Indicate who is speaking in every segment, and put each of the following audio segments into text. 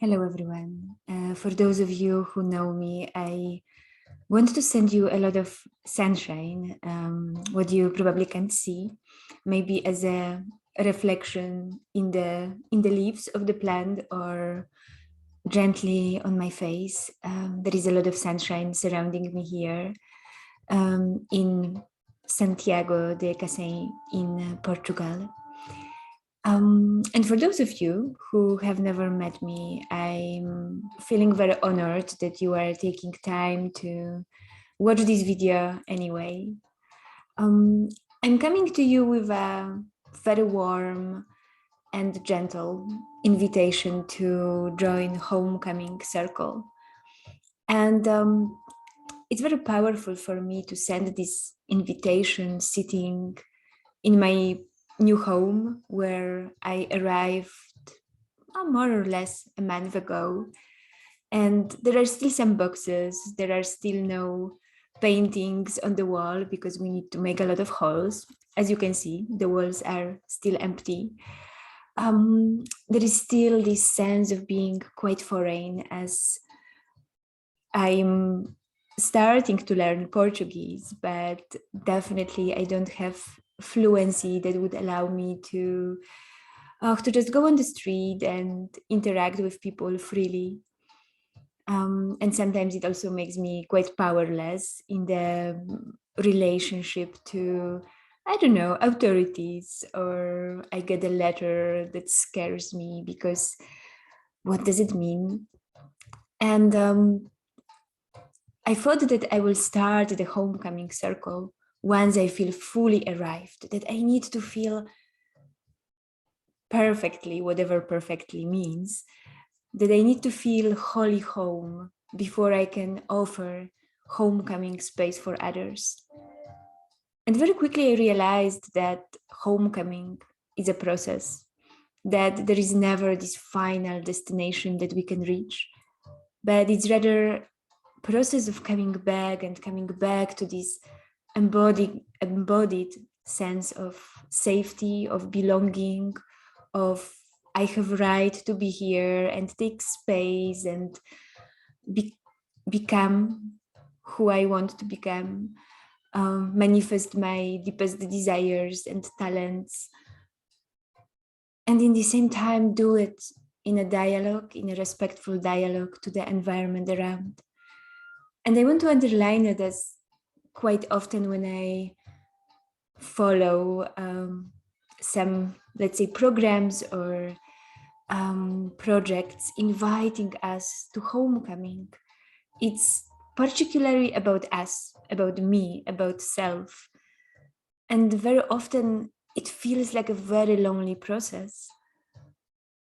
Speaker 1: Hello, everyone. For those of you who know me, I want to send you a lot of sunshine, what you probably can't see, maybe as a reflection in the leaves of the plant or gently on my face. There is a lot of sunshine surrounding me here in Santiago de Cacém in Portugal. And for those of you who have never met me, I'm feeling very honored that you are taking time to watch this video anyway. I'm coming to you with a very warm and gentle invitation to join Homecoming Circle. And it's very powerful for me to send this invitation sitting in my new home where I arrived more or less a month ago. And there are still some boxes, there are still no paintings on the wall because we need to make a lot of holes. As you can see, the walls are still empty. There is still this sense of being quite foreign as I'm starting to learn Portuguese, but definitely I don't have fluency that would allow me to just go on the street and interact with people freely. And sometimes it also makes me quite powerless in the relationship to, I don't know, authorities, or I get a letter that scares me because what does it mean? And I thought that I will start the homecoming circle once I feel fully arrived, that I need to feel perfectly, whatever perfectly means, that I need to feel wholly home before I can offer homecoming space for others. And very quickly I realized that homecoming is a process, that there is never this final destination that we can reach, but it's rather process of coming back to this embodied sense of safety, of belonging, of I have right to be here and take space and become who I want to become, manifest my deepest desires and talents, and in the same time do it in a dialogue, in a respectful dialogue to the environment around. And I want to underline it as quite often when I follow some, let's say, programs or projects inviting us to homecoming, it's particularly about us, about me, about self. And very often it feels like a very lonely process,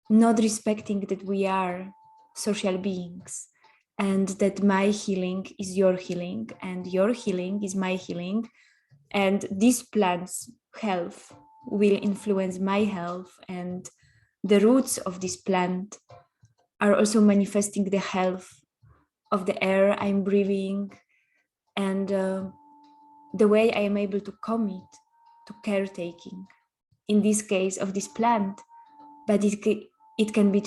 Speaker 1: not respecting that we are social beings and that my healing is your healing and your healing is my healing, and this plant's health will influence my health, and the roots of this plant are also manifesting the health of the air I'm breathing, and the way I am able to commit to caretaking, in this case of this plant, but it can be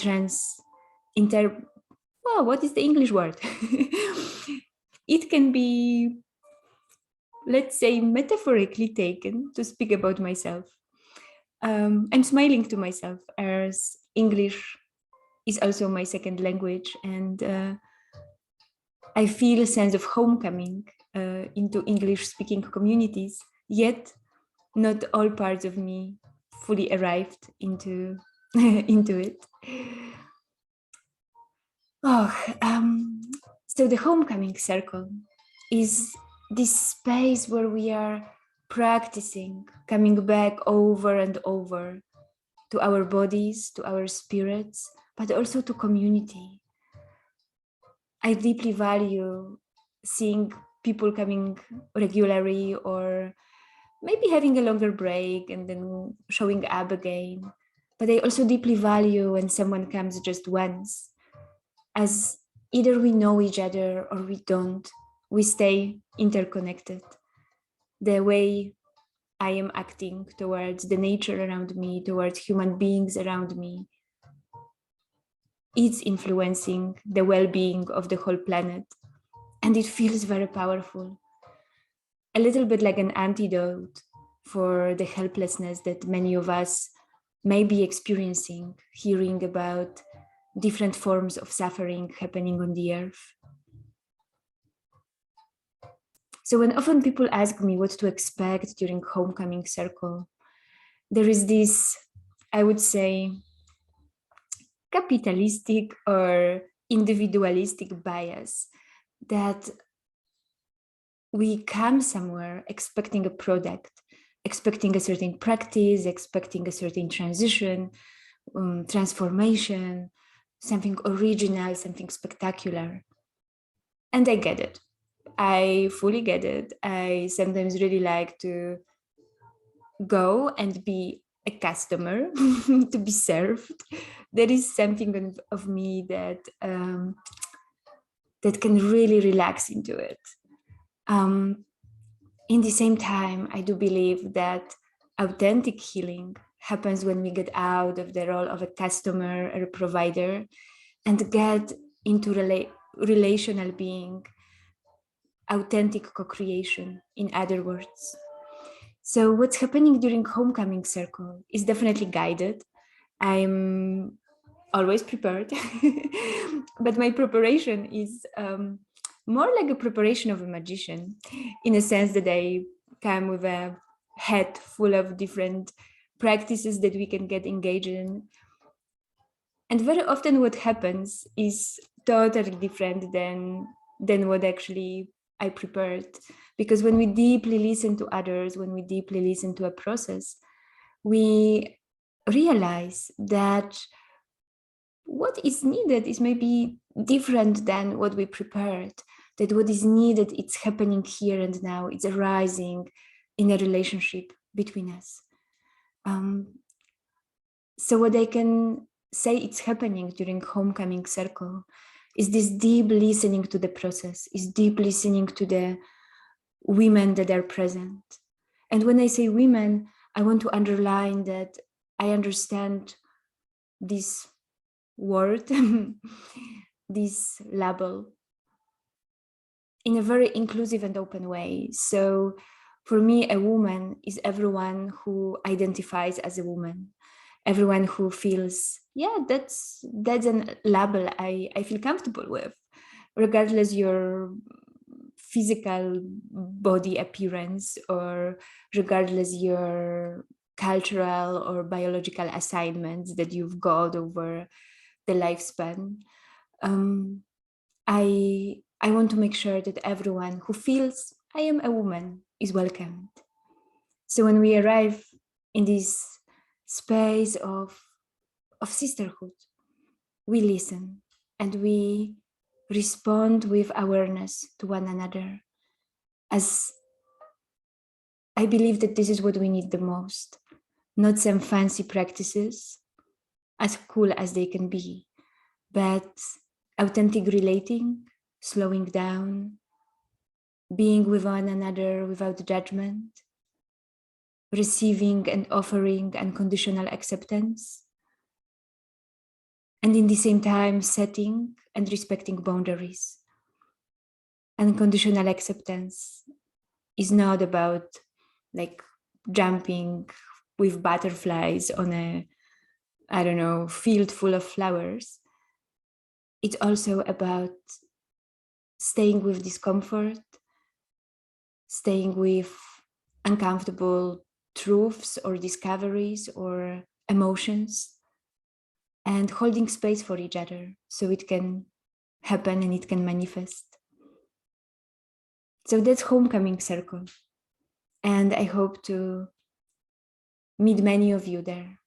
Speaker 1: what is the English word? It can be, let's say, metaphorically taken to speak about myself. I'm smiling to myself as English is also my second language, and I feel a sense of homecoming into English-speaking communities, yet not all parts of me fully arrived into into it. So the homecoming circle is this space where we are practicing coming back over and over to our bodies, to our spirits, but also to community. I deeply value seeing people coming regularly, or maybe having a longer break and then showing up again. But I also deeply value when someone comes just once, as either we know each other or we don't, we stay interconnected. The way I am acting towards the nature around me, towards human beings around me, it's influencing the well-being of the whole planet. And it feels very powerful. A little bit like an antidote for the helplessness that many of us may be experiencing, hearing about different forms of suffering happening on the earth. So when often people ask me what to expect during Homecoming Circle, there is this, I would say, capitalistic or individualistic bias that we come somewhere expecting a product, expecting a certain practice, expecting a certain transition, transformation, something original, something spectacular. And I get it. I fully get it. I sometimes really like to go and be a customer, to be served. There is something of me that that can really relax into it. In the same time, I do believe that authentic healing happens when we get out of the role of a customer or a provider and get into relational being, authentic co-creation, in other words. So what's happening during Homecoming Circle is definitely guided. I'm always prepared, but my preparation is more like a preparation of a magician, in a sense that I come with a hat full of different practices that we can get engaged in. And very often what happens is totally different than what actually I prepared. Because when we deeply listen to others, when we deeply listen to a process, we realize that what is needed is maybe different than what we prepared, that what is needed, it's happening here and now, it's arising in a relationship between us. So what I can say it's happening during Homecoming Circle is this deep listening to the process, is deep listening to the women that are present. And when I say women, I want to underline that I understand this word, this label, in a very inclusive and open way. So for me, a woman is everyone who identifies as a woman, everyone who feels, yeah, that's a label I feel comfortable with, regardless your physical body appearance or regardless your cultural or biological assignments that you've got over the lifespan. I want to make sure that everyone who feels I am a woman is welcomed. So when we arrive in this space of sisterhood, we listen and we respond with awareness to one another, as I believe that this is what we need the most, not some fancy practices, as cool as they can be, but authentic relating, slowing down, being with one another without judgment, receiving and offering unconditional acceptance, and in the same time setting and respecting boundaries. Unconditional acceptance is not about like jumping with butterflies on a, I don't know, field full of flowers. It's also about staying with discomfort, staying with uncomfortable truths or discoveries or emotions, and holding space for each other so it can happen and it can manifest. So that's Homecoming Circle. And I hope to meet many of you there.